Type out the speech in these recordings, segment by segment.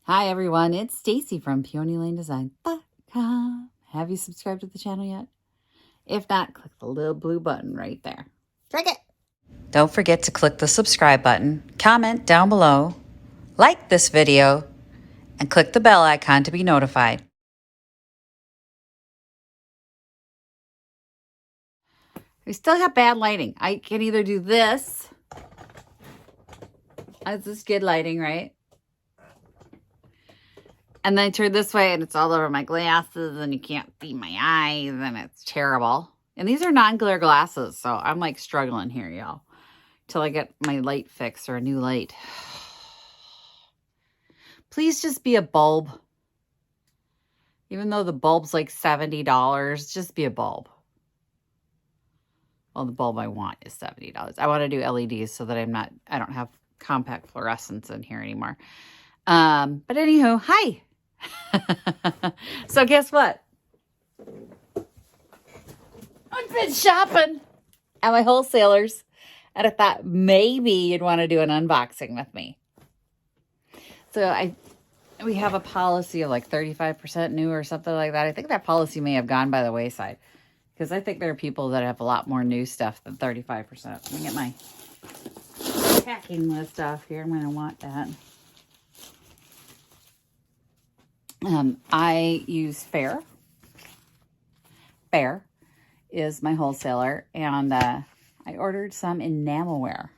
Hi everyone, it's Stacy from PeonyLaneDesign.com. Have you subscribed to the channel yet? If not, click the little blue button right there. Click it! Don't forget to click the subscribe button, comment down below, like this video, and click the bell icon to be notified. We still have bad lighting. I can either do this. This is good lighting, right? And then I turn this way and it's all over my glasses and you can't see my eyes and it's terrible. And these are non-glare glasses, so I'm like struggling here, y'all, till I get my light fixed or a new light. Please just be a bulb. Even though the bulb's like $70, just be a bulb. Well, the bulb I want is $70. I want to do LEDs so that I don't have compact fluorescents in here anymore. But anywho, hi. So guess what? I've been shopping at my wholesalers, and I thought maybe you'd want to do an unboxing with me. So we have a policy of like 35% new or something like that. I think that policy may have gone by the wayside because I think there are people that have a lot more new stuff than 35%. Let me get my packing list off here. I'm going to want that. I use Faire. Faire is my wholesaler, and I ordered some enamelware.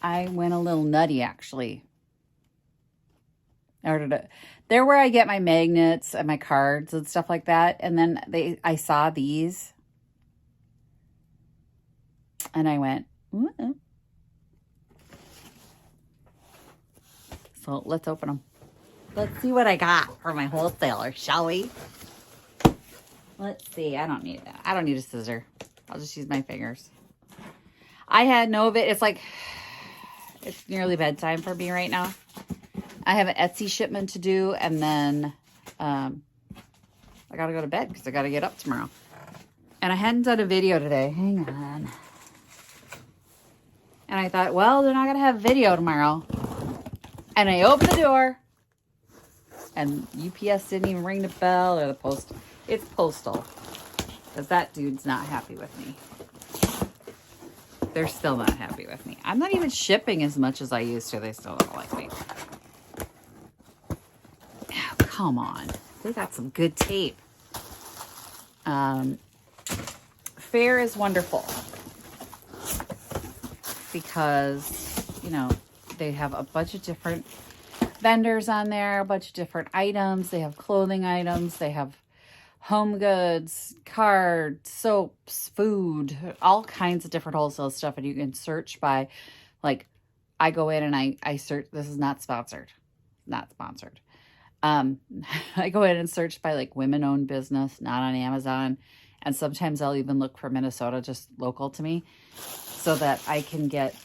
I went a little nutty, actually. I ordered it. They're where I get my magnets and my cards and stuff like that. And then I saw these, and I went, ooh. So let's open them. Let's see what I got for my wholesaler, shall we? Let's see. I don't need that. I don't need a scissor. I'll just use my fingers. I had no of it. It's nearly bedtime for me right now. I have an Etsy shipment to do, and then I got to go to bed because I got to get up tomorrow. And I hadn't done a video today. Hang on. And I thought, well, they're not going to have video tomorrow. And I opened the door, and UPS didn't even ring the bell or the post. It's postal, because that dude's not happy with me. They're still not happy with me. I'm not even shipping as much as I used to. They still don't like me. Oh, come on. They got some good tape. Faire is wonderful because, you know, they have a bunch of different vendors on there, a bunch of different items. They have clothing items. They have home goods, cards, soaps, food, all kinds of different wholesale stuff. And you can search by, like, I go in and I search. This is not sponsored. Not sponsored. I go in and search by like women-owned business, not on Amazon. And sometimes I'll even look for Minnesota, just local to me, so that I can get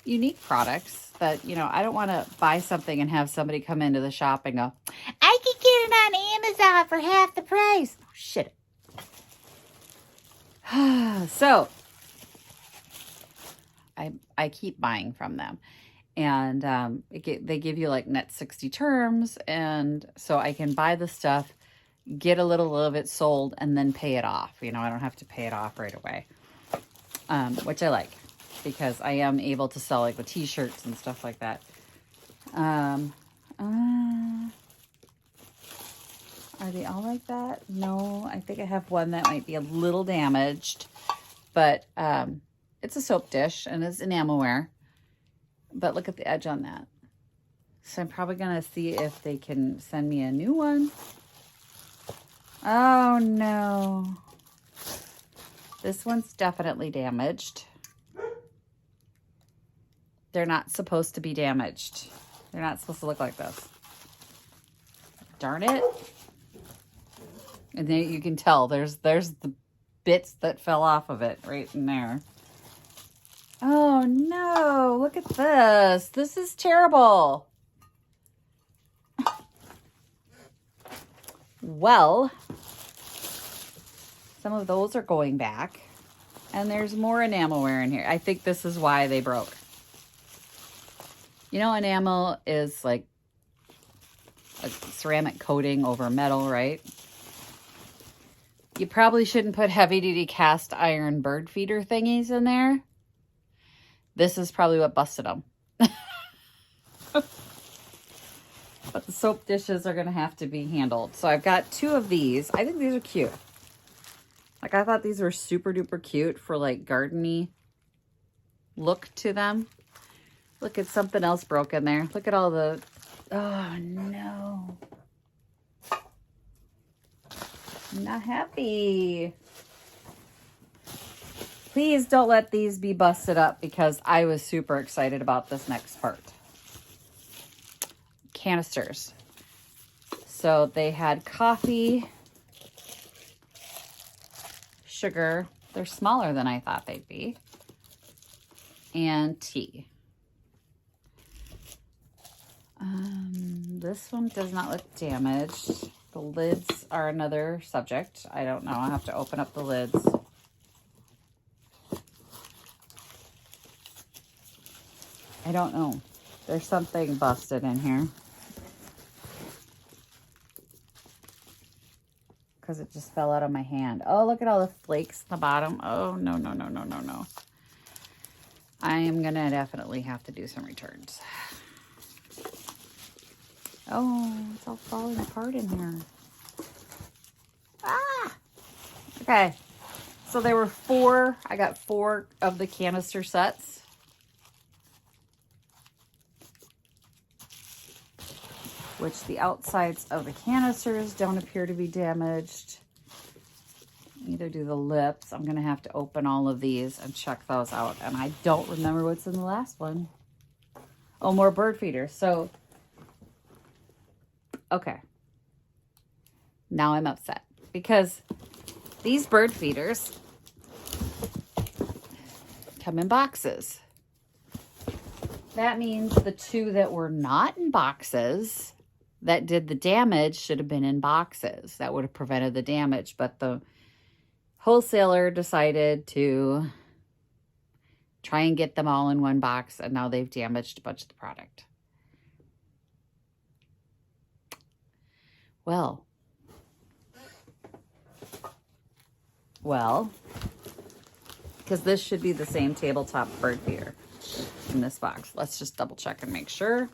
unique products that, you know, I don't want to buy something and have somebody come into the shop and go, I can get it on Amazon for half the price. Oh, shit. So I keep buying from them. And they give you like net 60 terms. And so I can buy the stuff, get a little of it sold, and then pay it off. You know, I don't have to pay it off right away, which I like because I am able to sell like the t-shirts and stuff like that. Are they all like that? No, I think I have one that might be a little damaged, but it's a soap dish and it's enamelware. But look at the edge on that. So I'm probably going to see if they can send me a new one. Oh, no. This one's definitely damaged. They're not supposed to be damaged. They're not supposed to look like this. Darn it. And then you can tell there's the bits that fell off of it right in there. Oh no, look at this. This is terrible. Well, some of those are going back. And there's more enamelware in here. I think this is why they broke. You know, enamel is like a ceramic coating over metal, right? You probably shouldn't put heavy-duty cast iron bird feeder thingies in there. This is probably what busted them. But the soap dishes are going to have to be handled. So I've got 2 of these. I think these are cute. Like, I thought these were super duper cute for like garden-y look to them. Look at something else broke in there. Look at all the, oh no. I'm not happy. Please don't let these be busted up because I was super excited about this next part. Canisters. So they had coffee, sugar. They're smaller than I thought they'd be. And tea. This one does not look damaged. The lids are another subject. I don't know. I'll have to open up the lids. I don't know. There's something busted in here. Because it just fell out of my hand. Oh, look at all the flakes at the bottom. Oh, no, no, no, no, no, no. I am going to definitely have to do some returns. Oh, it's all falling apart in here. Ah! Okay. So there were 4. I got 4 of the canister sets. Which the outsides of the canisters don't appear to be damaged. Either do the lips. I'm going to have to open all of these and check those out. And I don't remember what's in the last one. Oh, more bird feeders. So, okay. Now I'm upset. Because these bird feeders come in boxes. That means the 2 that were not in boxes that did the damage should have been in boxes. That would have prevented the damage. But the wholesaler decided to try and get them all in one box, and now they've damaged a bunch of the product. Well, because this should be the same tabletop bird feeder in this box. Let's just double check and make sure.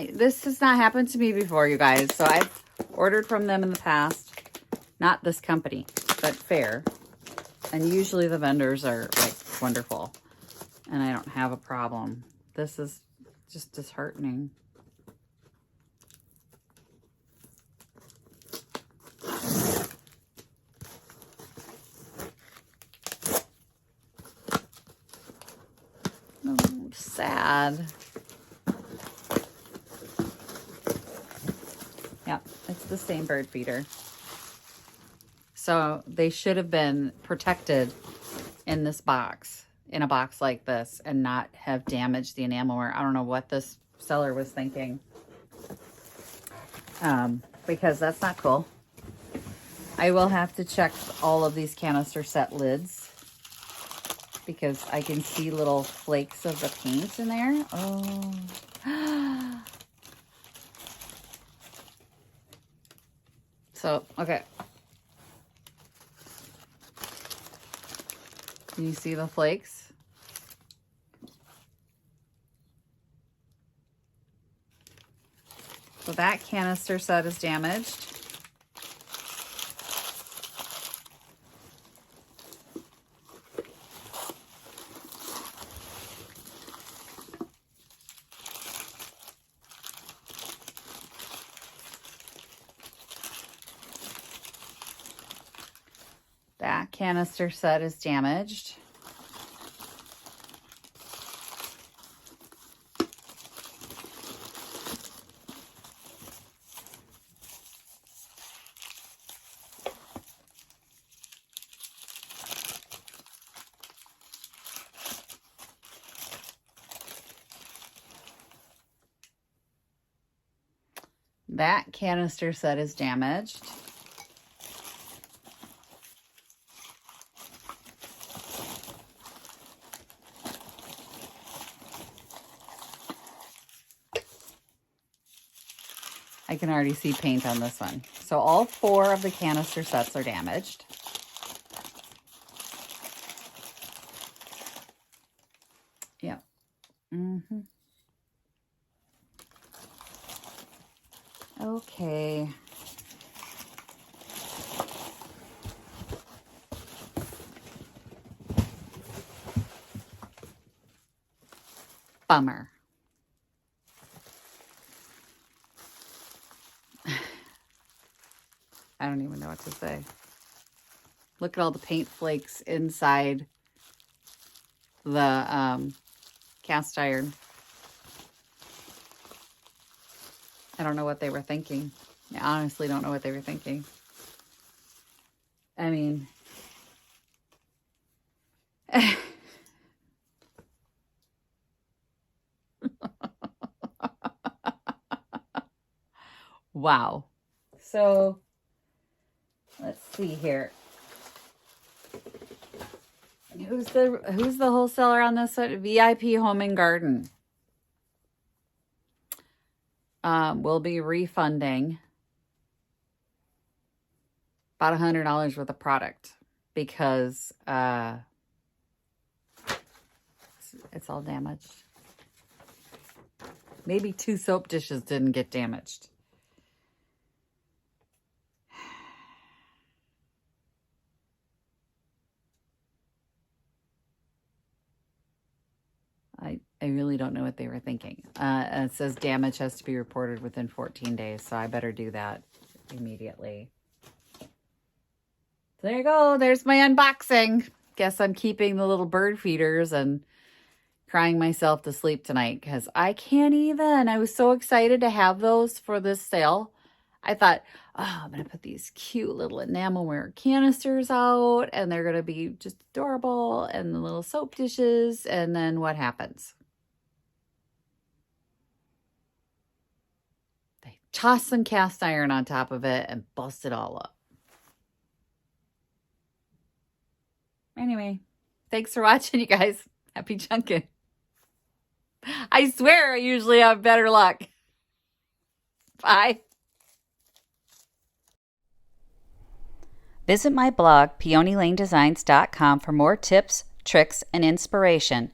This has not happened to me before, you guys. So I've ordered from them in the past. Not this company, but Faire. And usually the vendors are like wonderful. And I don't have a problem. This is just disheartening. Oh, sad. Yep, it's the same bird feeder. So they should have been protected in this box, in a box like this, and not have damaged the enamelware. I don't know what this seller was thinking. Because that's not cool. I will have to check all of these canister set lids because I can see little flakes of the paint in there. Oh. So, okay. Can you see the flakes? So that canister set is damaged. That canister set is damaged. That canister set is damaged. I can already see paint on this one. So all 4 of the canister sets are damaged. Yeah. Okay. Bummer. I don't even know what to say. Look at all the paint flakes inside the cast iron. I don't know what they were thinking. I honestly don't know what they were thinking. I mean, wow. So let's see here. Who's the wholesaler on this one? VIP Home and Garden. We'll be refunding about $100 worth of product because it's all damaged. Maybe 2 soap dishes didn't get damaged. I really don't know what they were thinking. It says damage has to be reported within 14 days, so I better do that immediately. So there you go. There's my unboxing. Guess I'm keeping the little bird feeders and crying myself to sleep tonight because I can't even. I was so excited to have those for this sale. I thought, oh, I'm going to put these cute little enamelware canisters out and they're going to be just adorable, and the little soap dishes. And then what happens? They toss some cast iron on top of it and bust it all up. Anyway, thanks for watching, you guys. Happy junking. I swear I usually have better luck. Bye. Visit my blog, peonylanedesigns.com, for more tips, tricks, and inspiration.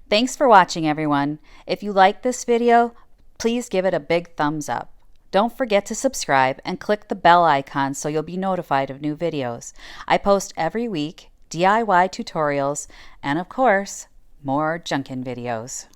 Thanks for watching, everyone. If you like this video, please give it a big thumbs up. Don't forget to subscribe and click the bell icon so you'll be notified of new videos. I post every week DIY tutorials and, of course, more junkin' videos.